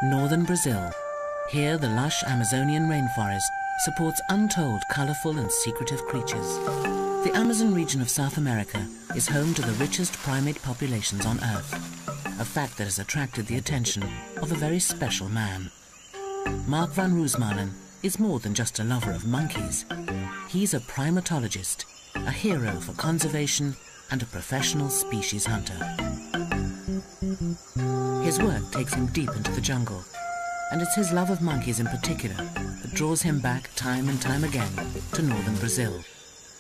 Northern Brazil. Here, the lush Amazonian rainforest supports untold colorful and secretive creatures. The Amazon region of South America is home to the richest primate populations on Earth, a fact that has attracted the attention of a very special man. Mark van Roosmalen is more than just a lover of monkeys. He's a primatologist, a hero for conservation and a professional species hunter. His work takes him deep into the jungle, and it's his love of monkeys in particular that draws him back time and time again to northern Brazil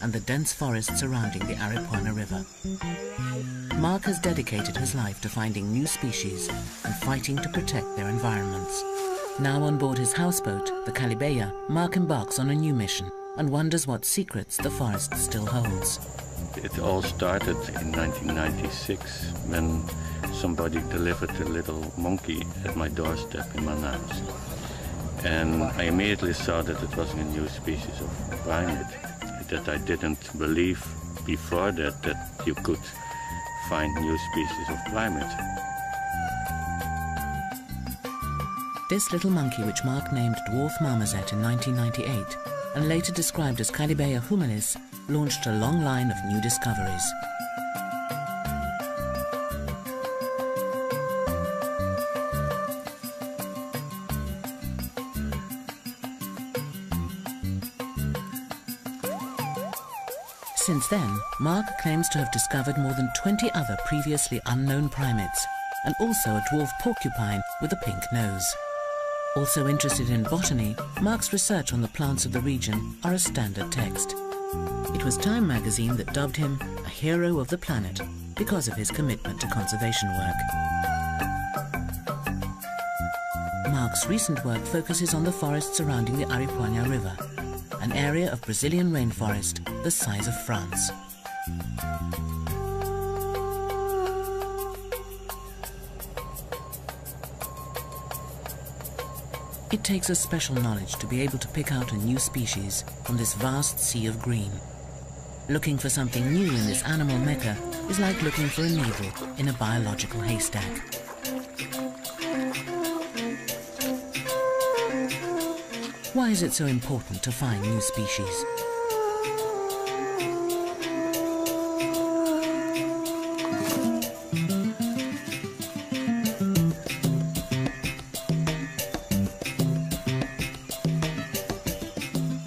and the dense forests surrounding the Aripuanã River. Mark has dedicated his life to finding new species and fighting to protect their environments. Now on board his houseboat, the Calibeia, Mark embarks on a new mission and wonders what secrets the forest still holds. It all started in 1996 when somebody delivered a little monkey at my doorstep in Manaus. And I immediately saw that it was a new species of primate, that I didn't believe before that you could find new species of primate. This little monkey, which Mark named Dwarf Marmoset in 1998 and later described as Calibeia humilis, launched a long line of new discoveries. Since then, Mark claims to have discovered more than 20 other previously unknown primates, and also a dwarf porcupine with a pink nose. Also interested in botany, Mark's research on the plants of the region are a standard text. It was Time magazine that dubbed him a hero of the planet because of his commitment to conservation work. Mark's recent work focuses on the forests surrounding the Aripuanã River, an area of Brazilian rainforest the size of France. It takes a special knowledge to be able to pick out a new species from this vast sea of green. Looking for something new in this animal mecca is like looking for a needle in a biological haystack. Why is it so important to find new species?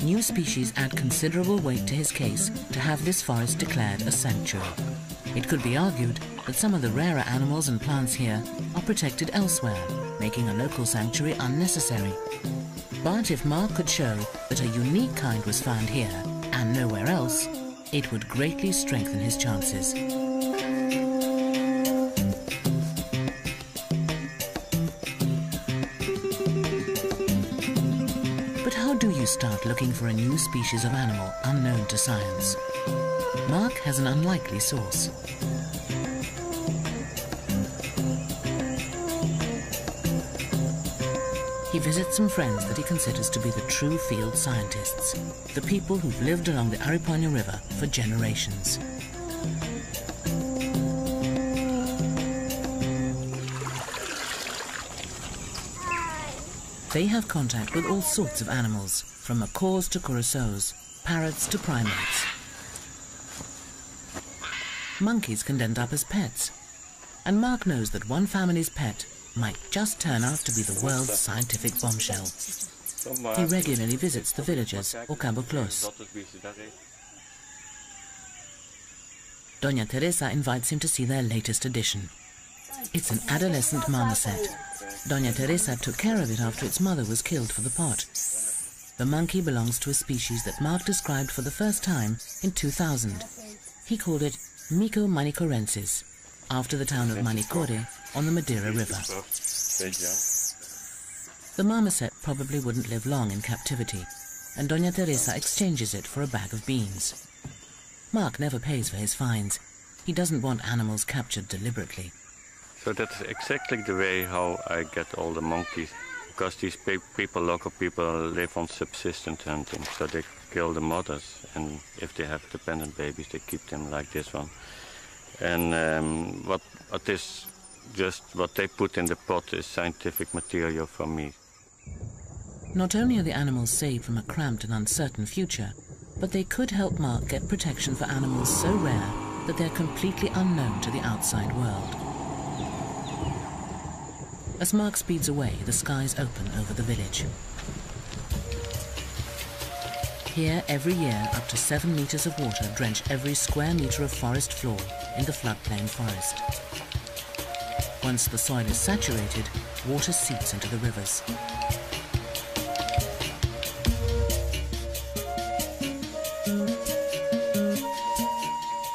New species add considerable weight to his case to have this forest declared a sanctuary. It could be argued that some of the rarer animals and plants here are protected elsewhere, making a local sanctuary unnecessary. But if Mark could show that a unique kind was found here and nowhere else, it would greatly strengthen his chances. But how do you start looking for a new species of animal unknown to science? Mark has an unlikely source. He visits some friends that he considers to be the true field scientists, the people who've lived along the Aripuanã River for generations. They have contact with all sorts of animals, from macaws to curassows, parrots to primates. Monkeys can end up as pets, and Mark knows that one family's pet might just turn out to be the world's scientific bombshell. He regularly visits the villages or caboclos. Doña Teresa invites him to see their latest addition. It's an adolescent marmoset. Doña Teresa took care of it after its mother was killed for the pot. The monkey belongs to a species that Mark described for the first time in 2000. He called it Mico manicorensis, after the town of Manicore on the Madeira River. The marmoset probably wouldn't live long in captivity, and Doña Teresa exchanges it for a bag of beans. Mark never pays for his finds. He doesn't want animals captured deliberately. So that's exactly the way how I get all the monkeys, because these local people live on subsistence hunting, so they kill the mothers, and if they have dependent babies, they keep them like this one. And what is Just what they put in the pot is scientific material for me. Not only are the animals saved from a cramped and uncertain future, but they could help Mark get protection for animals so rare that they're completely unknown to the outside world. As Mark speeds away, the skies open over the village. Here, every year, up to 7 meters of water drench every square meter of forest floor in the floodplain forest. Once the soil is saturated, water seeps into the rivers.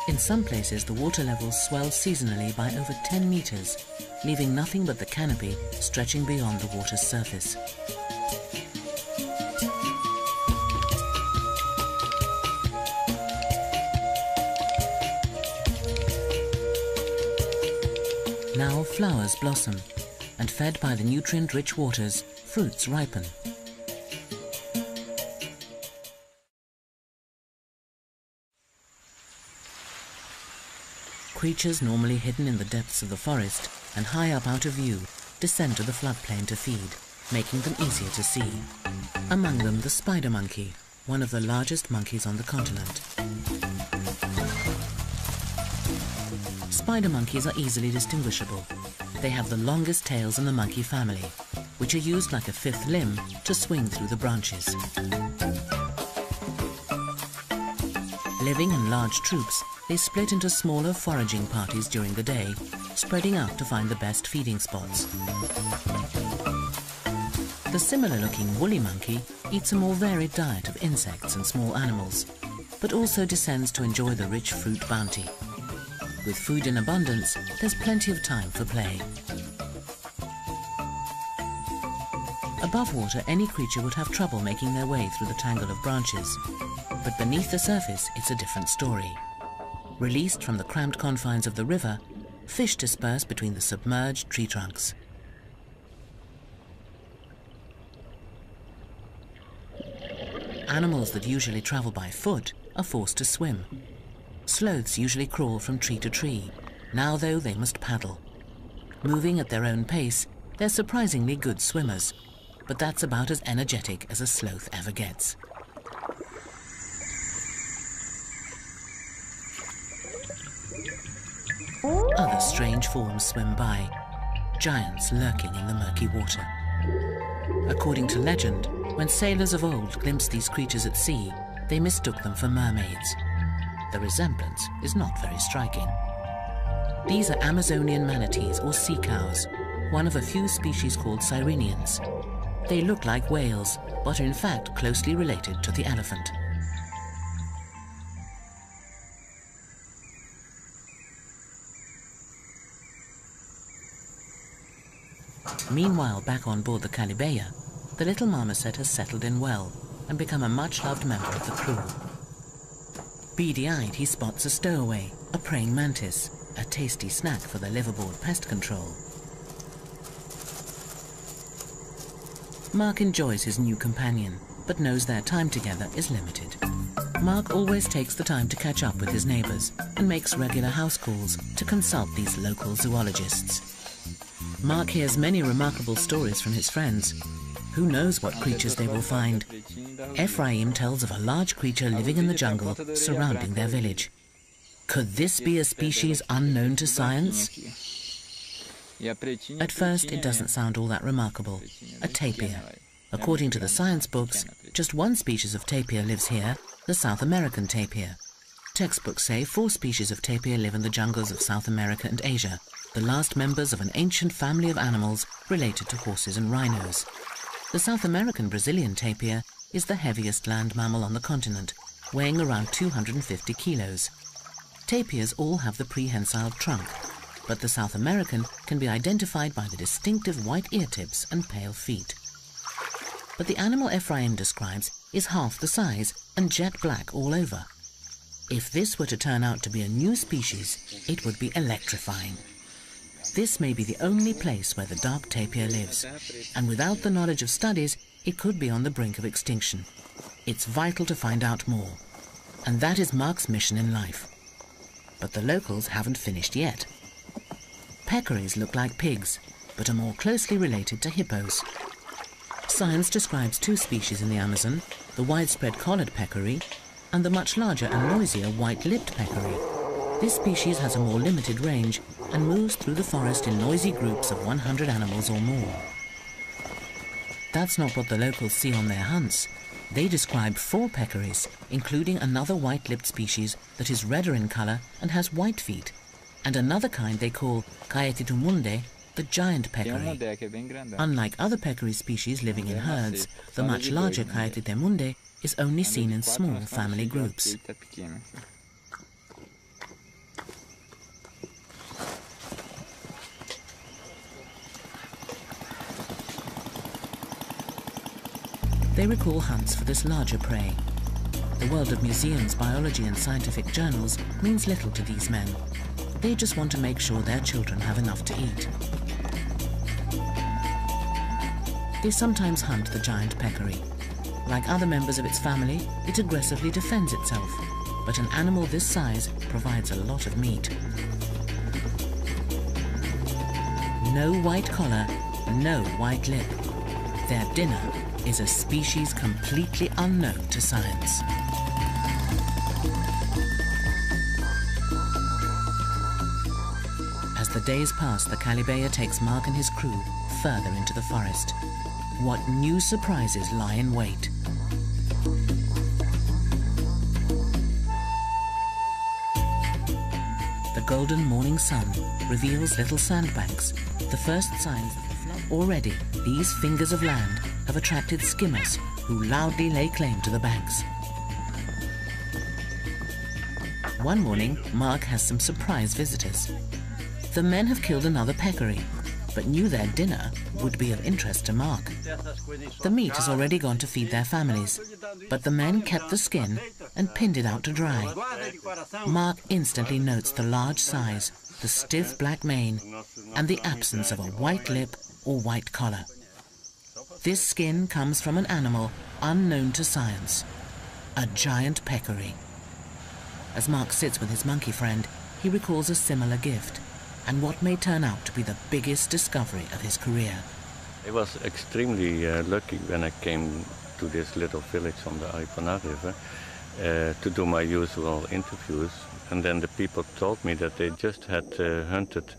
In some places, the water levels swell seasonally by over 10 meters, leaving nothing but the canopy stretching beyond the water's surface. Now flowers blossom, and fed by the nutrient-rich waters, fruits ripen. Creatures normally hidden in the depths of the forest and high up out of view descend to the floodplain to feed, making them easier to see. Among them, the spider monkey, one of the largest monkeys on the continent. Spider monkeys are easily distinguishable. They have the longest tails in the monkey family, which are used like a fifth limb to swing through the branches. Living in large troops, they split into smaller foraging parties during the day, spreading out to find the best feeding spots. The similar-looking woolly monkey eats a more varied diet of insects and small animals, but also descends to enjoy the rich fruit bounty. With food in abundance, there's plenty of time for play. Above water, any creature would have trouble making their way through the tangle of branches. But beneath the surface, it's a different story. Released from the cramped confines of the river, fish disperse between the submerged tree trunks. Animals that usually travel by foot are forced to swim. Sloths usually crawl from tree to tree. Now, though, they must paddle. Moving at their own pace, they're surprisingly good swimmers, but that's about as energetic as a sloth ever gets. Other strange forms swim by, giants lurking in the murky water. According to legend, when sailors of old glimpsed these creatures at sea, they mistook them for mermaids. The resemblance is not very striking. These are Amazonian manatees or sea cows, one of a few species called sirenians. They look like whales, but are in fact closely related to the elephant. Meanwhile, back on board the Calibeya, the little marmoset has settled in well and become a much-loved member of the crew. Beady-eyed, he spots a stowaway, a praying mantis, a tasty snack for the liveaboard pest control. Mark enjoys his new companion, but knows their time together is limited. Mark always takes the time to catch up with his neighbors and makes regular house calls to consult these local zoologists. Mark hears many remarkable stories from his friends. Who knows what creatures they will find? Ephraim tells of a large creature living in the jungle surrounding their village. Could this be a species unknown to science? At first, it doesn't sound all that remarkable. A tapir. According to the science books, just one species of tapir lives here, the South American tapir. Textbooks say 4 species of tapir live in the jungles of South America and Asia, the last members of an ancient family of animals related to horses and rhinos. The South American Brazilian tapir is the heaviest land mammal on the continent, weighing around 250 kilos. Tapirs all have the prehensile trunk, but the South American can be identified by the distinctive white ear tips and pale feet. But the animal Ephraim describes is half the size and jet black all over. If this were to turn out to be a new species, it would be electrifying. This may be the only place where the dark tapir lives, and without the knowledge of studies, it could be on the brink of extinction. It's vital to find out more, and that is Mark's mission in life. But the locals haven't finished yet. Peccaries look like pigs, but are more closely related to hippos. Science describes two species in the Amazon, the widespread collared peccary and the much larger and noisier white-lipped peccary. This species has a more limited range and moves through the forest in noisy groups of 100 animals or more. That's not what the locals see on their hunts. They describe 4 peccaries, including another white-lipped species that is redder in color and has white feet, and another kind they call Caetitumunde, the giant peccary. Unlike other peccary species living in herds, the much larger Caetitumunde is only seen in small family groups. They recall hunts for this larger prey. The world of museums, biology and scientific journals means little to these men. They just want to make sure their children have enough to eat. They sometimes hunt the giant peccary. Like other members of its family, it aggressively defends itself, but an animal this size provides a lot of meat. No white collar, no white lip. Their dinner is a species completely unknown to science. As the days pass, the Calibeya takes Mark and his crew further into the forest. What new surprises lie in wait? The golden morning sun reveals little sandbanks, the first signs that the flood. Already, these fingers of land have attracted skimmers who loudly lay claim to the banks. One morning, Mark has some surprise visitors. The men have killed another peccary, but knew their dinner would be of interest to Mark. The meat has already gone to feed their families, but the men kept the skin and pinned it out to dry. Mark instantly notes the large size, the stiff black mane, and the absence of a white lip or white collar. This skin comes from an animal unknown to science, a giant peccary. As Mark sits with his monkey friend, he recalls a similar gift, and what may turn out to be the biggest discovery of his career. I was extremely lucky when I came to this little village on the Aripuanã River to do my usual interviews. And then the people told me that they just had hunted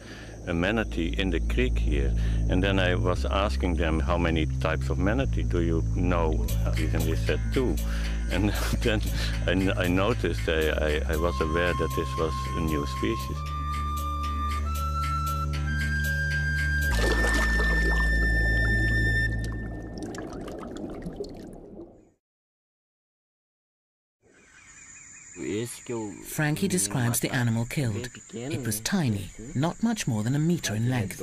a manatee in the creek here. And then I was asking them, how many types of manatee do you know? And they said 2. And then I noticed, I was aware that this was a new species. Frankie describes the animal killed. It was tiny, not much more than a meter in length,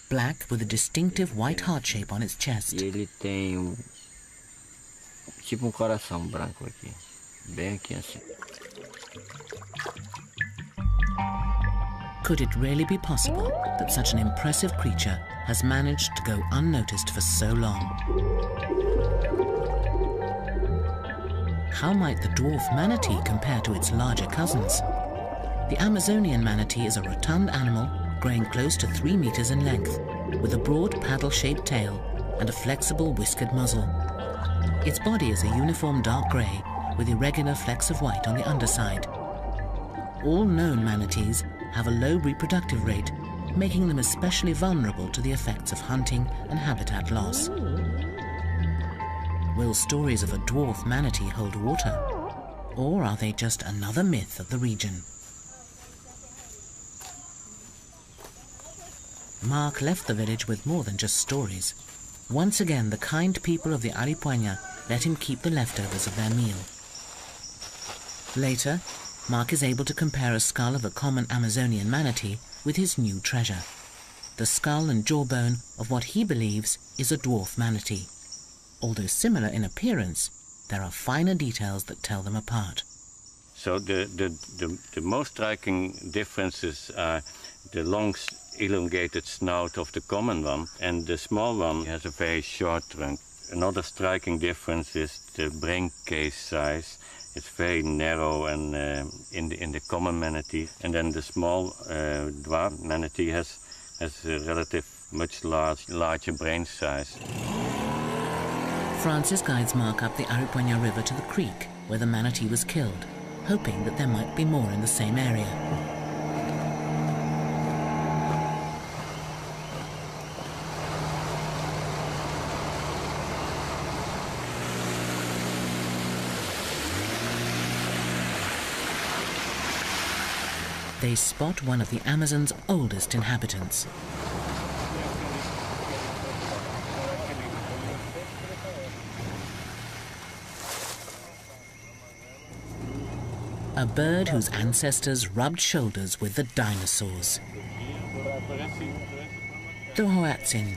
black with a distinctive white heart shape on its chest. Could it really be possible that such an impressive creature has managed to go unnoticed for so long? How might the dwarf manatee compare to its larger cousins? The Amazonian manatee is a rotund animal growing close to 3 meters in length, with a broad paddle-shaped tail and a flexible whiskered muzzle. Its body is a uniform dark grey with irregular flecks of white on the underside. All known manatees have a low reproductive rate, making them especially vulnerable to the effects of hunting and habitat loss. Will stories of a dwarf manatee hold water? Or are they just another myth of the region? Mark left the village with more than just stories. Once again, the kind people of the Aripuanã let him keep the leftovers of their meal. Later, Mark is able to compare a skull of a common Amazonian manatee with his new treasure, the skull and jawbone of what he believes is a dwarf manatee. Although similar in appearance, there are finer details that tell them apart. So the most striking differences are the long elongated snout of the common one, and the small one has a very short trunk. Another striking difference is the brain case size. It's very narrow and in the common manatee, and then the small dwarf manatee has has a relative much larger brain size. Francis guides Mark up the Aripuena River to the creek where the manatee was killed, hoping that there might be more in the same area. They spot one of the Amazon's oldest inhabitants. A bird whose ancestors rubbed shoulders with the dinosaurs. The Hoatzin.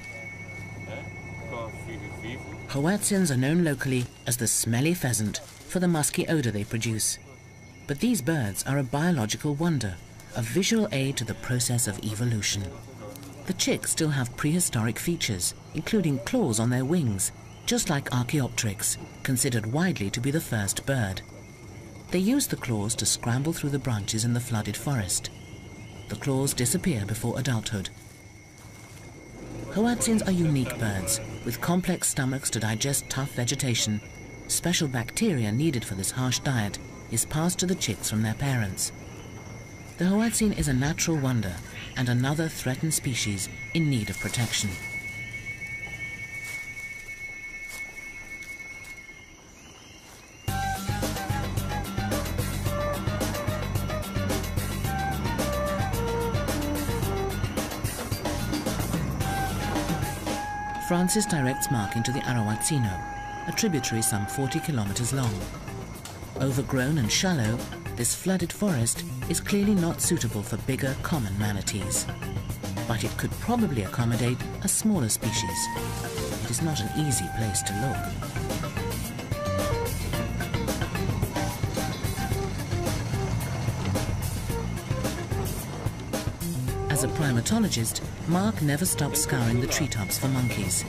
Hoatzins are known locally as the smelly pheasant for the musky odor they produce. But these birds are a biological wonder, a visual aid to the process of evolution. The chicks still have prehistoric features, including claws on their wings, just like Archaeopteryx, considered widely to be the first bird. They use the claws to scramble through the branches in the flooded forest. The claws disappear before adulthood. Hoatzins are unique birds, with complex stomachs to digest tough vegetation. Special bacteria needed for this harsh diet is passed to the chicks from their parents. The Hoatzin is a natural wonder and another threatened species in need of protection. Francis directs Mark into the Arawatzino, a tributary some 40 kilometers long. Overgrown and shallow, this flooded forest is clearly not suitable for bigger, common manatees. But it could probably accommodate a smaller species. It is not an easy place to look. As a primatologist, Mark never stops scouring the treetops for monkeys.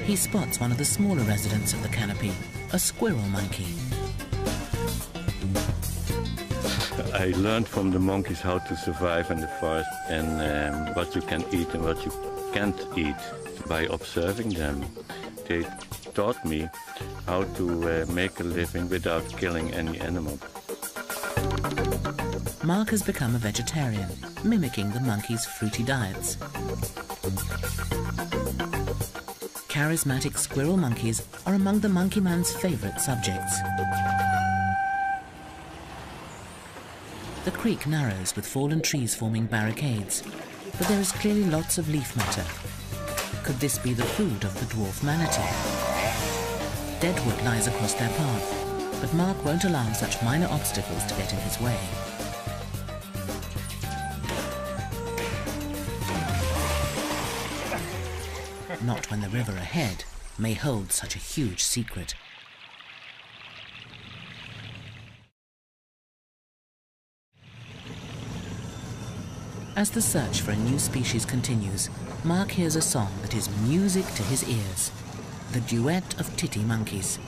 He spots one of the smaller residents of the canopy, a squirrel monkey. I learned from the monkeys how to survive in the forest and what you can eat and what you can't eat by observing them. They taught me how to make a living without killing any animal. Mark has become a vegetarian, mimicking the monkeys' fruity diets. Charismatic squirrel monkeys are among the monkey man's favorite subjects. The creek narrows with fallen trees forming barricades, but there is clearly lots of leaf matter. Could this be the food of the dwarf manatee? Deadwood lies across their path, but Mark won't allow such minor obstacles to get in his way. Not when the river ahead may hold such a huge secret. As the search for a new species continues, Mark hears a song that is music to his ears, the duet of titty monkeys.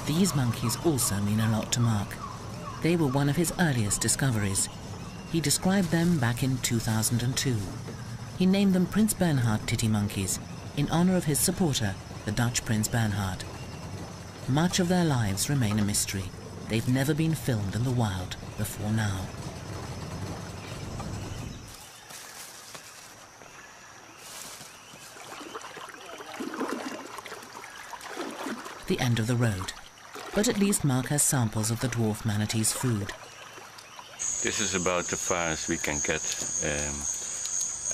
These monkeys also mean a lot to Mark. They were one of his earliest discoveries. He described them back in 2002. He named them Prince Bernhard titty monkeys in honor of his supporter, the Dutch Prince Bernhard. Much of their lives remain a mystery. They've never been filmed in the wild before now. The end of the road. But at least Mark has samples of the dwarf manatee's food. This is about the farthest we can get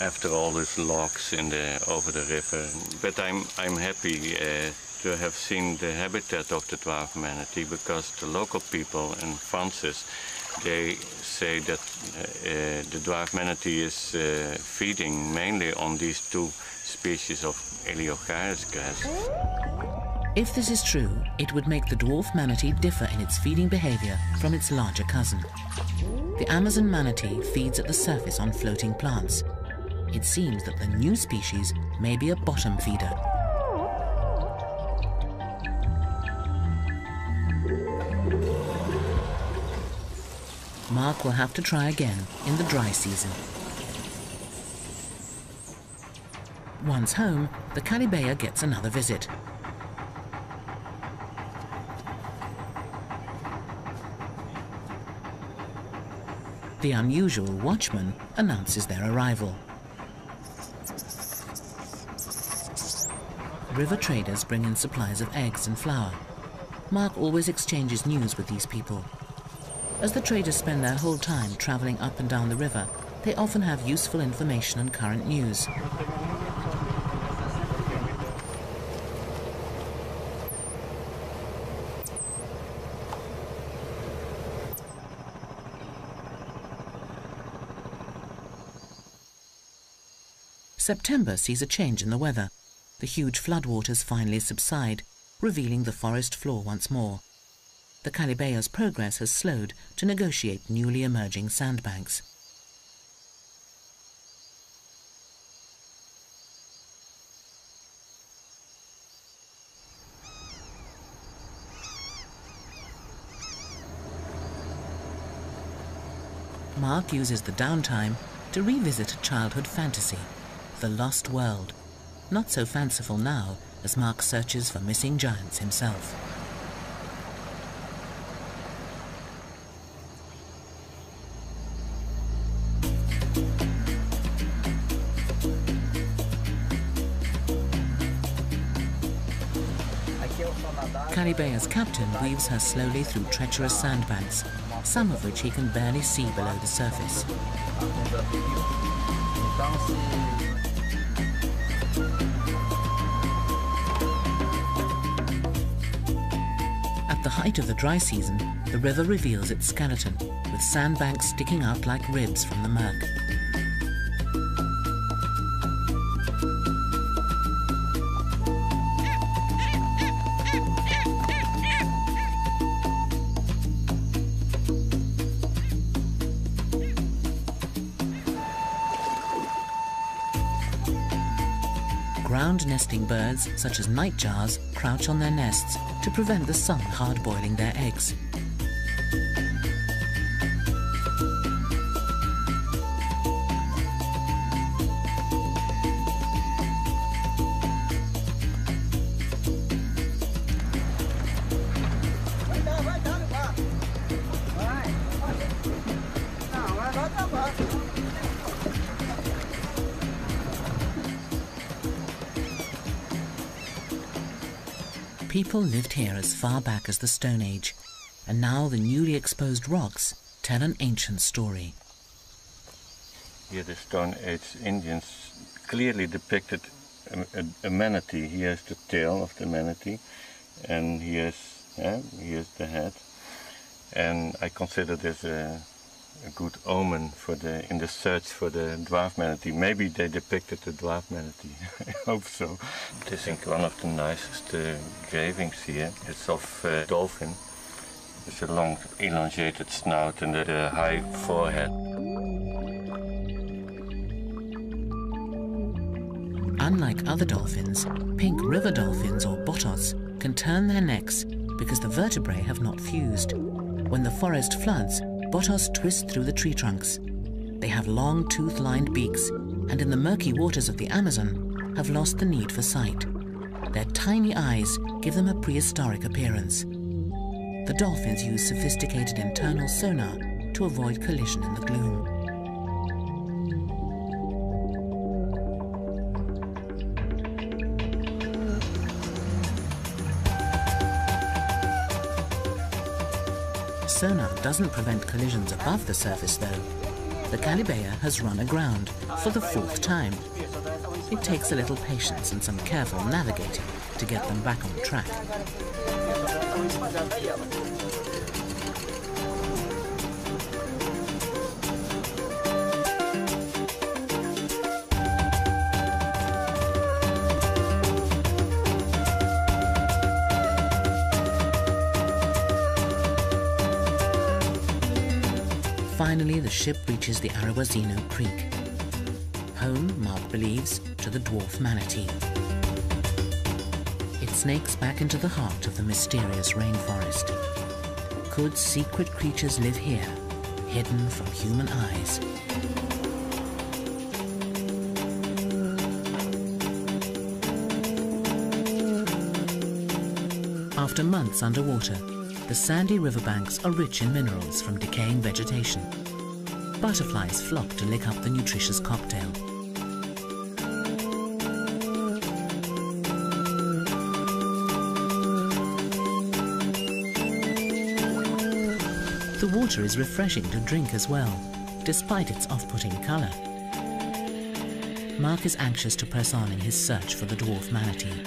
after all these logs over the river. But I'm happy to have seen the habitat of the dwarf manatee, because the local people in Francis, they say that the dwarf manatee is feeding mainly on these two species of Eliocharis grass. If this is true, it would make the dwarf manatee differ in its feeding behavior from its larger cousin. The Amazon manatee feeds at the surface on floating plants. It seems that the new species may be a bottom feeder. Mark will have to try again in the dry season. Once home, the Calibeya gets another visit. The unusual watchman announces their arrival. River traders bring in supplies of eggs and flour. Mark always exchanges news with these people. As the traders spend their whole time traveling up and down the river, they often have useful information and current news. September sees a change in the weather. The huge floodwaters finally subside, revealing the forest floor once more. The Calibeya's progress has slowed to negotiate newly emerging sandbanks. Mark uses the downtime to revisit a childhood fantasy, the Lost World. Not so fanciful now as Mark searches for missing giants himself. Calibeya's captain weaves her slowly through treacherous sandbanks, some of which he can barely see below the surface. At the height of the dry season, the river reveals its skeleton, with sandbanks sticking out like ribs from the murk. Ground-nesting birds, such as nightjars, crouch on their nests to prevent the sun hard-boiling their eggs. People lived here as far back as the Stone Age, and now the newly exposed rocks tell an ancient story. Here the Stone Age Indians clearly depicted a manatee. Here's the tail of the manatee, and here's the head. And I consider this a good omen for in the search for the dwarf manatee. Maybe they depicted the dwarf manatee. I hope so. This is one of the nicest engravings here. It's of a dolphin. It's a long, elongated snout and a high forehead. Unlike other dolphins, pink river dolphins or botos can turn their necks because the vertebrae have not fused. When the forest floods, botos twist through the tree trunks. They have long tooth-lined beaks and in the murky waters of the Amazon have lost the need for sight. Their tiny eyes give them a prehistoric appearance. The dolphins use sophisticated internal sonar to avoid collision in the gloom. Sonar doesn't prevent collisions above the surface, though. The Calibeya has run aground for the 4th time. It takes a little patience and some careful navigating to get them back on track. Finally, the ship reaches the Arowazino Creek. Home, Mark believes, to the dwarf manatee. It snakes back into the heart of the mysterious rainforest. Could secret creatures live here, hidden from human eyes. After months underwater, the sandy riverbanks are rich in minerals from decaying vegetation. Butterflies flock to lick up the nutritious cocktail. The water is refreshing to drink as well, despite its off-putting colour. Mark is anxious to press on in his search for the dwarf manatee.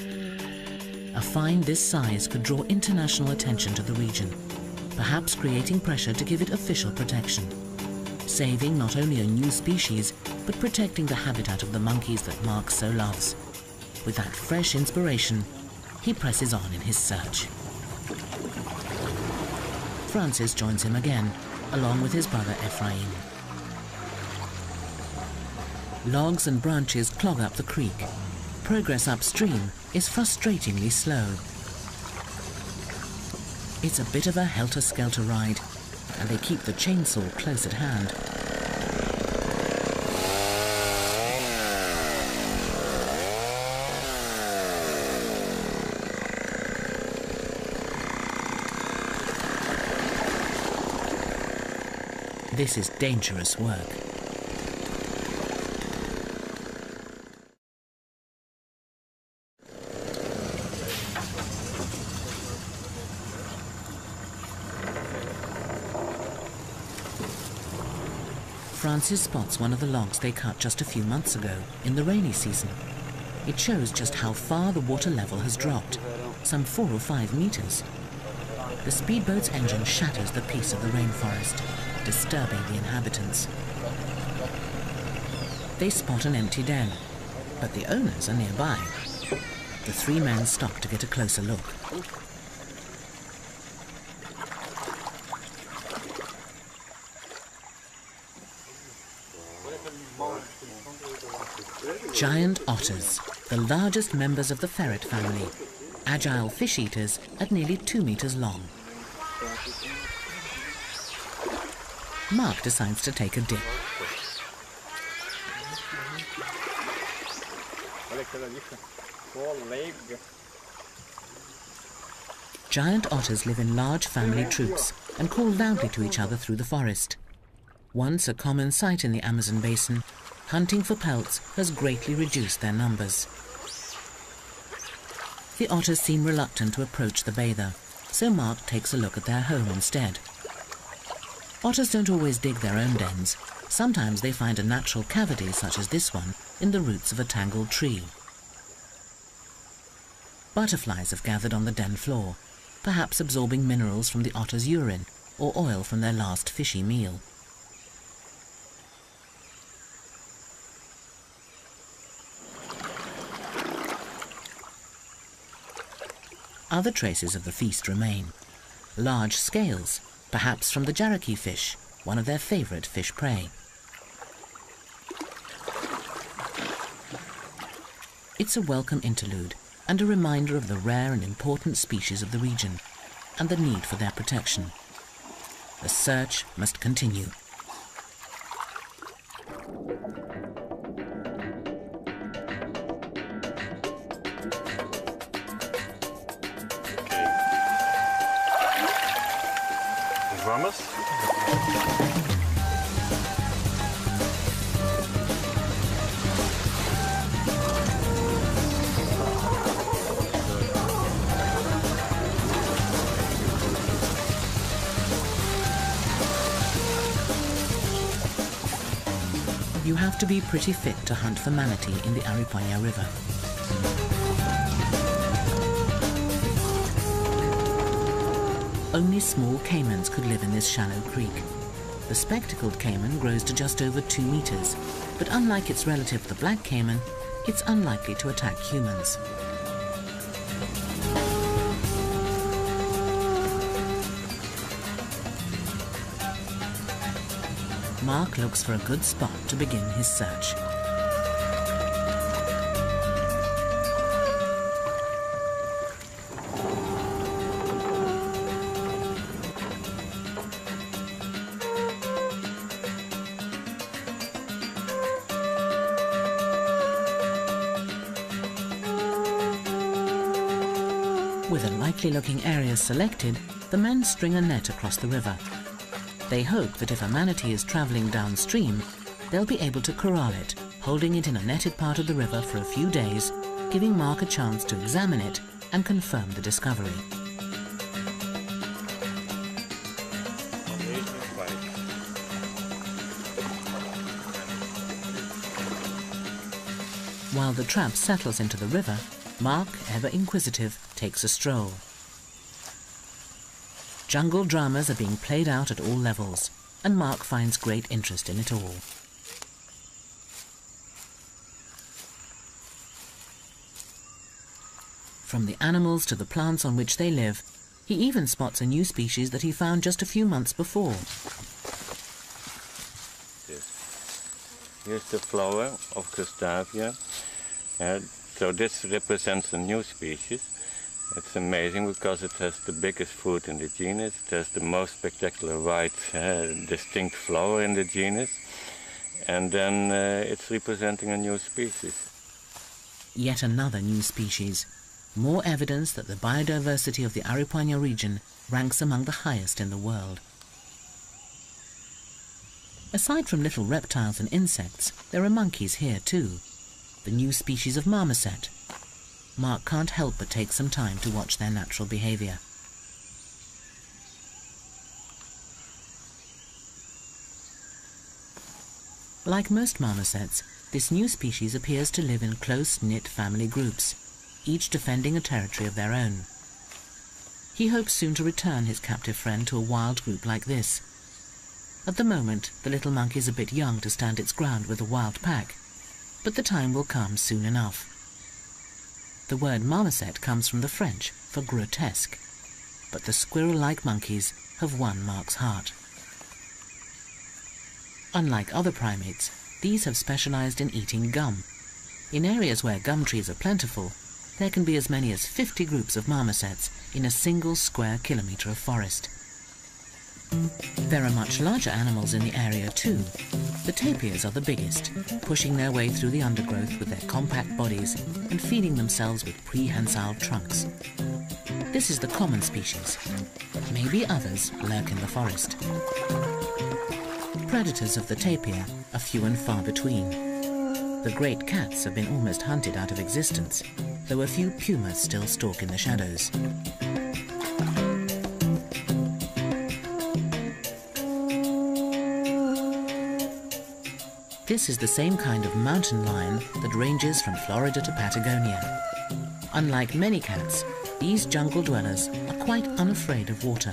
A find this size could draw international attention to the region, perhaps creating pressure to give it official protection, saving not only a new species, but protecting the habitat of the monkeys that Mark so loves. With that fresh inspiration, he presses on in his search. Francis joins him again, along with his brother Ephraim. Logs and branches clog up the creek. Progress upstream is frustratingly slow. It's a bit of a helter-skelter ride, and they keep the chainsaw close at hand. This is dangerous work. Francis spots one of the logs they cut just a few months ago, in the rainy season. It shows just how far the water level has dropped, some 4 or 5 meters. The speedboat's engine shatters the peace of the rainforest, disturbing the inhabitants. They spot an empty den, but the owners are nearby. The 3 men stop to get a closer look. Giant otters, the largest members of the ferret family, agile fish eaters at nearly 2 meters long. Mark decides to take a dip. Giant otters live in large family troops and call loudly to each other through the forest. Once a common sight in the Amazon basin, hunting for pelts has greatly reduced their numbers. The otters seem reluctant to approach the bather, so Mark takes a look at their home instead. Otters don't always dig their own dens. Sometimes they find a natural cavity, such as this one, in the roots of a tangled tree. Butterflies have gathered on the den floor, perhaps absorbing minerals from the otter's urine or oil from their last fishy meal. Other traces of the feast remain. Large scales, perhaps from the jarraky fish, one of their favourite fish prey. It's a welcome interlude and a reminder of the rare and important species of the region and the need for their protection. The search must continue. Vamos. You have to be pretty fit to hunt for manatee in the Aripuanã River. Only small caimans could live in this shallow creek. The spectacled caiman grows to just over 2 meters, but unlike its relative the black caiman, it's unlikely to attack humans. Mark looks for a good spot to begin his search. With a likely-looking area selected, the men string a net across the river. They hope that if a manatee is travelling downstream, they'll be able to corral it, holding it in a netted part of the river for a few days, giving Mark a chance to examine it and confirm the discovery. While the trap settles into the river, Mark, ever inquisitive, takes a stroll. Jungle dramas are being played out at all levels, and Mark finds great interest in it all. From the animals to the plants on which they live, he even spots a new species that he found just a few months before. Here's the flower of Gustavia. So this represents a new species. It's amazing because it has the biggest fruit in the genus. It has the most spectacular white, distinct flower in the genus. And then it's representing a new species. Yet another new species. More evidence that the biodiversity of the Aripuanã region ranks among the highest in the world. Aside from little reptiles and insects, there are monkeys here too. The new species of marmoset. Mark can't help but take some time to watch their natural behavior. Like most marmosets, this new species appears to live in close-knit family groups, each defending a territory of their own. He hopes soon to return his captive friend to a wild group like this. At the moment, the little monkey's a bit young to stand its ground with a wild pack, but the time will come soon enough. The word marmoset comes from the French for grotesque, but the squirrel-like monkeys have won Mark's heart. Unlike other primates, these have specialized in eating gum. In areas where gum trees are plentiful, there can be as many as 50 groups of marmosets in a single square kilometre of forest. There are much larger animals in the area too. The tapirs are the biggest, pushing their way through the undergrowth with their compact bodies and feeding themselves with prehensile trunks. This is the common species, but maybe others lurk in the forest. Predators of the tapir are few and far between. The great cats have been almost hunted out of existence, though a few pumas still stalk in the shadows. This is the same kind of mountain lion that ranges from Florida to Patagonia. Unlike many cats, these jungle dwellers are quite unafraid of water.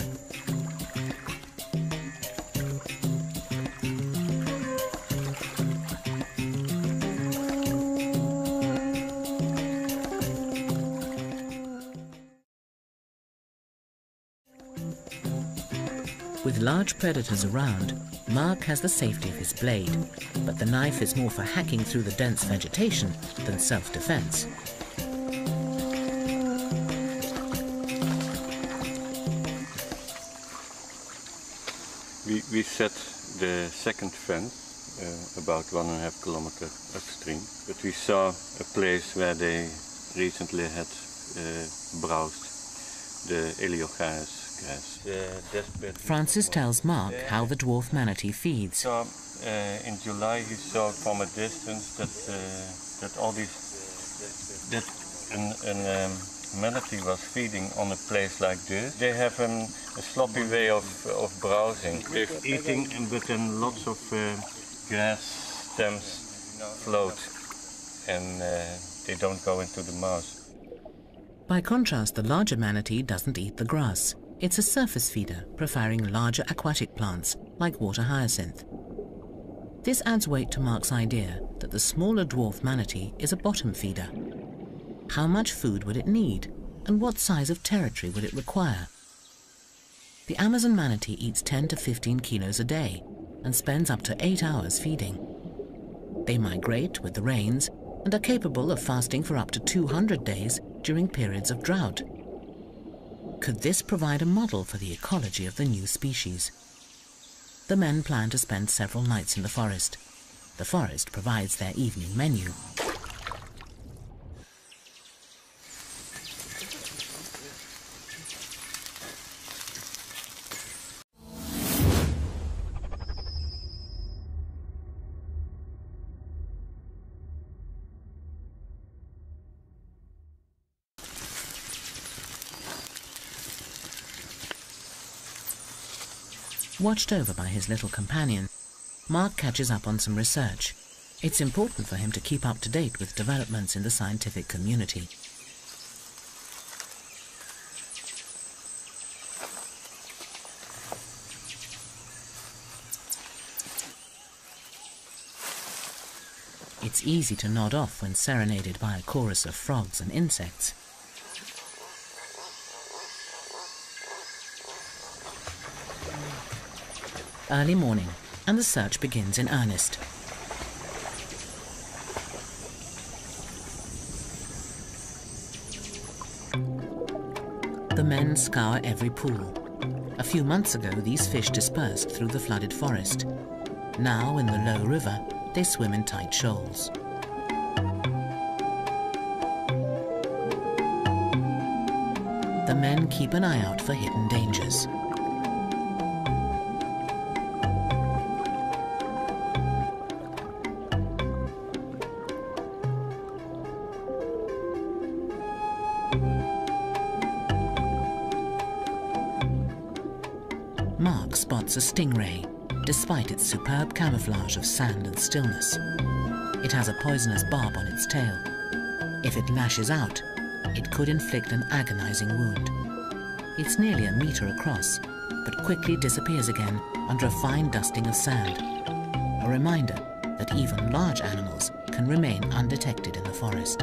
With large predators around, Mark has the safety of his blade, but the knife is more for hacking through the dense vegetation than self-defense. We set the second fence about 1.5 kilometers upstream, but we saw a place where they recently had browsed the Eliocharis grass. Francis tells Mark how the dwarf manatee feeds. So, in July he saw from a distance that a manatee was feeding on a place like this. They have a sloppy way of browsing. They're eating, but then lots of grass stems float, and they don't go into the mouth. By contrast, the larger manatee doesn't eat the grass. It's a surface feeder, preferring larger aquatic plants, like water hyacinth. This adds weight to Mark's idea that the smaller dwarf manatee is a bottom feeder. How much food would it need, and what size of territory would it require? The Amazon manatee eats 10 to 15 kilos a day, and spends up to 8 hours feeding. They migrate with the rains, and are capable of fasting for up to 200 days during periods of drought. Could this provide a model for the ecology of the new species? The men plan to spend several nights in the forest. The forest provides their evening menu. Watched over by his little companion, Mark catches up on some research. It's important for him to keep up to date with developments in the scientific community. It's easy to nod off when serenaded by a chorus of frogs and insects. Early morning, and the search begins in earnest. The men scour every pool. A few months ago, these fish dispersed through the flooded forest. Now, in the low river, they swim in tight shoals. The men keep an eye out for hidden dangers. Mark spots a stingray, despite its superb camouflage of sand and stillness. It has a poisonous barb on its tail. If it lashes out, it could inflict an agonizing wound. It's nearly a meter across, but quickly disappears again under a fine dusting of sand. A reminder that even large animals can remain undetected in the forest.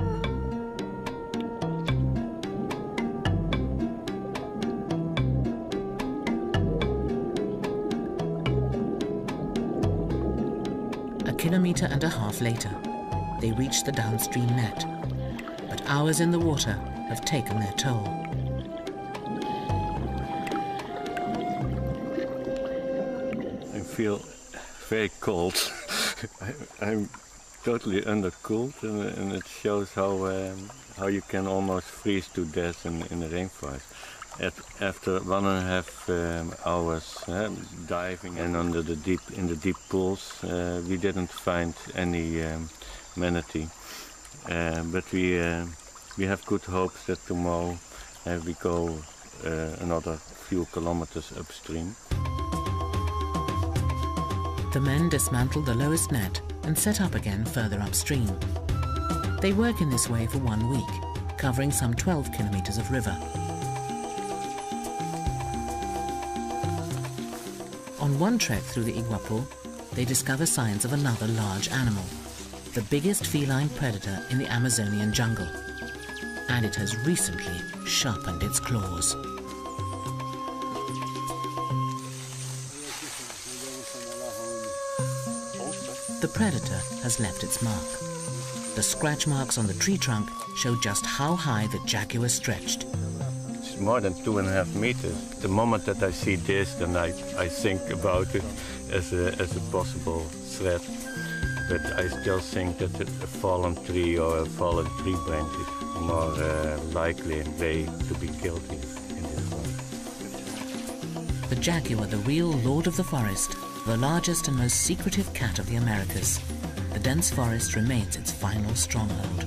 A kilometer and a half later, they reach the downstream net, but hours in the water have taken their toll. I feel very cold. I'm totally undercooled, and it shows how you can almost freeze to death in the rainforest. After 1.5 hours diving and in the deep pools, we didn't find any manatee, but we have good hopes that tomorrow we go another few kilometers upstream. The men dismantle the lowest net and set up again further upstream. They work in this way for 1 week, covering some 12 kilometers of river. On one trek through the Iguapu, they discover signs of another large animal, the biggest feline predator in the Amazonian jungle. And it has recently sharpened its claws. The predator has left its mark. The scratch marks on the tree trunk show just how high the jaguar stretched. It's more than 2.5 meters. The moment that I see this, then I think about it as a possible threat. But I still think that a fallen tree or a fallen tree branch is more likely way to be killed in this forest. The jaguar, the real lord of the forest, the largest and most secretive cat of the Americas, the dense forest remains its final stronghold.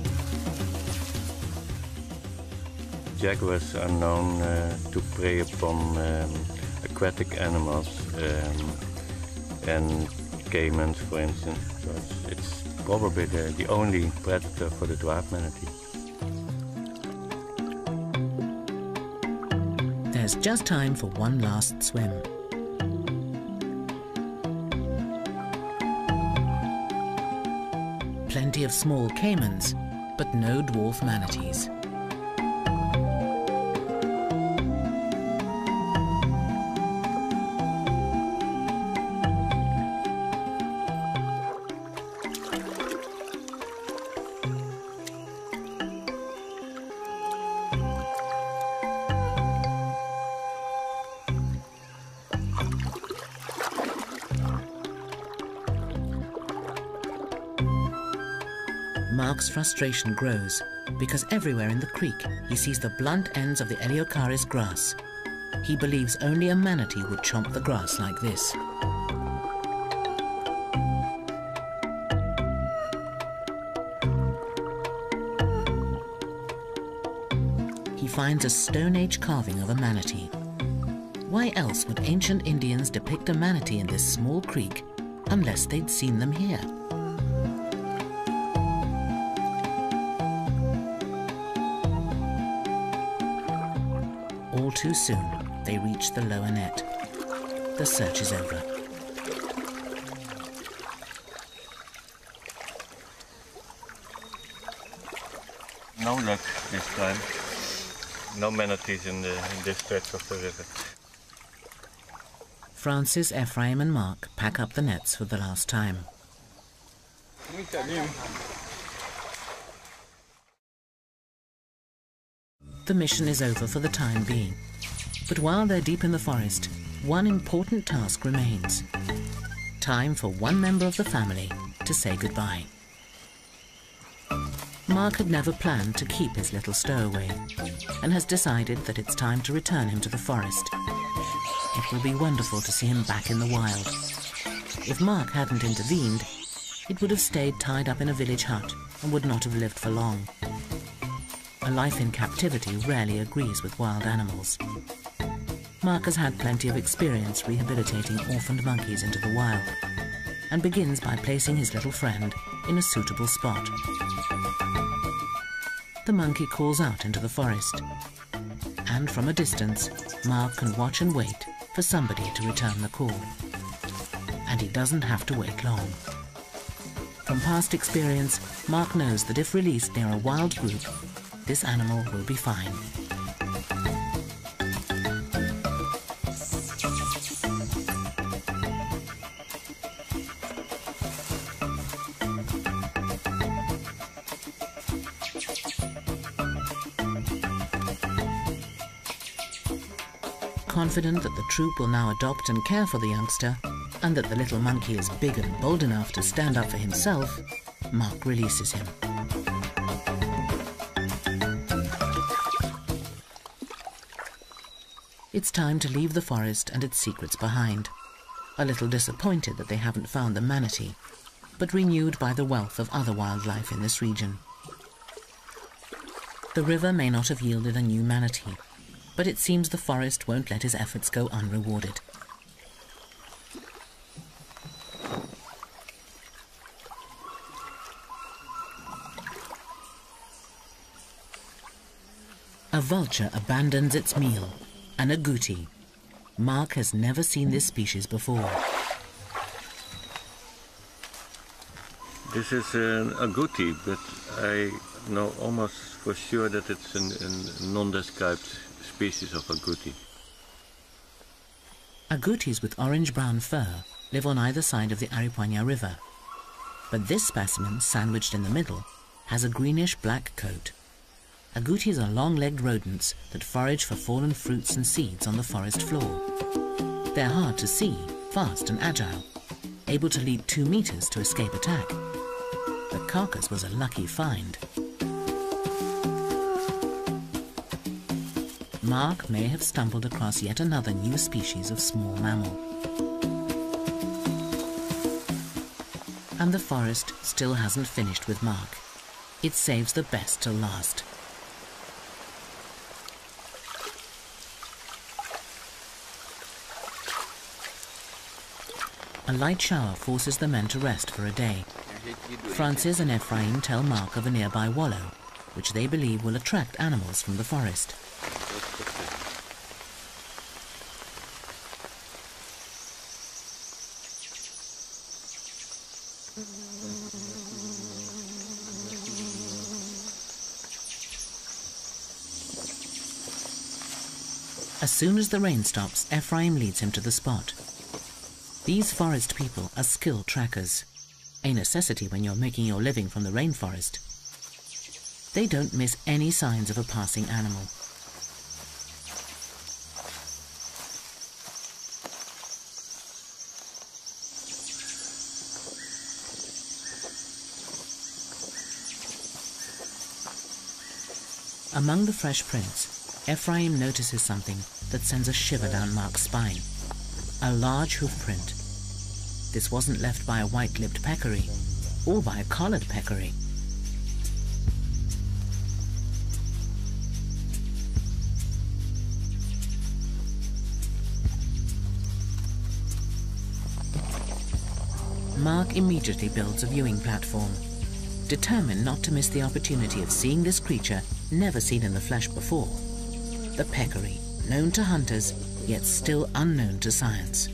Jaguars are known to prey upon aquatic animals and caimans, for instance. So it's probably the only predator for the dwarf manatee. There's just time for one last swim. Plenty of small caimans, but no dwarf manatees. Mark's frustration grows because everywhere in the creek he sees the blunt ends of the Eleocharis grass. He believes only a manatee would chomp the grass like this. He finds a Stone Age carving of a manatee. Why else would ancient Indians depict a manatee in this small creek unless they'd seen them here? All too soon, they reach the lower net. The search is over. No luck this time. No manatees in this stretch of the river. Francis, Ephraim and Mark pack up the nets for the last time. The mission is over for the time being. But while they're deep in the forest, one important task remains. Time for one member of the family to say goodbye. Mark had never planned to keep his little stowaway and has decided that it's time to return him to the forest. It will be wonderful to see him back in the wild. If Mark hadn't intervened, it would have stayed tied up in a village hut and would not have lived for long. A life in captivity rarely agrees with wild animals. Mark has had plenty of experience rehabilitating orphaned monkeys into the wild and begins by placing his little friend in a suitable spot. The monkey calls out into the forest, and from a distance, Mark can watch and wait for somebody to return the call. And he doesn't have to wait long. From past experience, Mark knows that if released near a wild group, this animal will be fine. Confident that the troop will now adopt and care for the youngster, and that the little monkey is big and bold enough to stand up for himself, Mark releases him. It's time to leave the forest and its secrets behind, a little disappointed that they haven't found the manatee, but renewed by the wealth of other wildlife in this region. The river may not have yielded a new manatee, but it seems the forest won't let his efforts go unrewarded. A vulture abandons its meal, an agouti. Mark has never seen this species before. This is an agouti, but I know almost for sure that it's a non-described species of agouti. Agoutis with orange-brown fur live on either side of the Aripuanã River, but this specimen, sandwiched in the middle, has a greenish-black coat. Agoutis are long-legged rodents that forage for fallen fruits and seeds on the forest floor. They're hard to see, fast and agile, able to leap 2 meters to escape attack. The carcass was a lucky find. Mark may have stumbled across yet another new species of small mammal. And the forest still hasn't finished with Mark. It saves the best till last. A light shower forces the men to rest for a day. Francis and Ephraim tell Mark of a nearby wallow, which they believe will attract animals from the forest. As soon as the rain stops, Ephraim leads him to the spot. These forest people are skilled trackers, a necessity when you're making your living from the rainforest. They don't miss any signs of a passing animal. Among the fresh prints, Ephraim notices something that sends a shiver down Mark's spine. A large hoof print. This wasn't left by a white-lipped peccary, or by a collared peccary. Mark immediately builds a viewing platform. Determined not to miss the opportunity of seeing this creature never seen in the flesh before, the peccary, known to hunters, yet still unknown to science.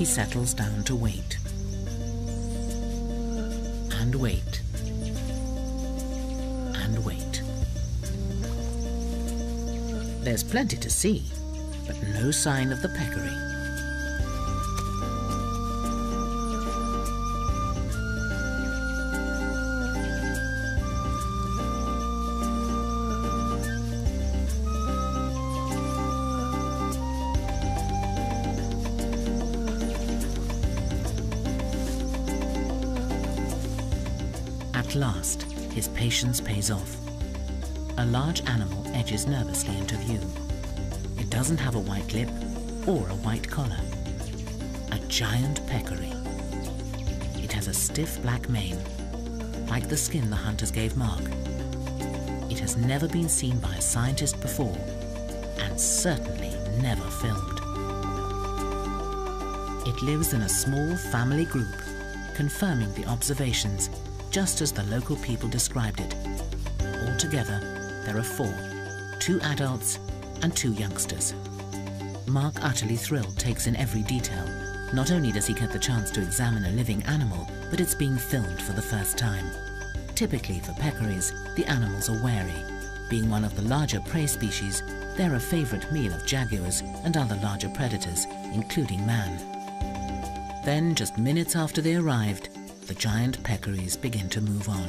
He settles down to wait. And wait. And wait. There's plenty to see, but no sign of the peccary. At last, his patience pays off. A large animal edges nervously into view. It doesn't have a white lip or a white collar. A giant peccary. It has a stiff black mane, like the skin the hunters gave Mark. It has never been seen by a scientist before, and certainly never filmed. It lives in a small family group, confirming the observations just as the local people described it. Altogether, there are 4, 2 adults and 2 youngsters. Mark, utterly thrilled, takes in every detail. Not only does he get the chance to examine a living animal, but it's being filmed for the first time. Typically for peccaries, the animals are wary. Being one of the larger prey species, they're a favorite meal of jaguars and other larger predators, including man. Then, just minutes after they arrived, the giant peccaries begin to move on.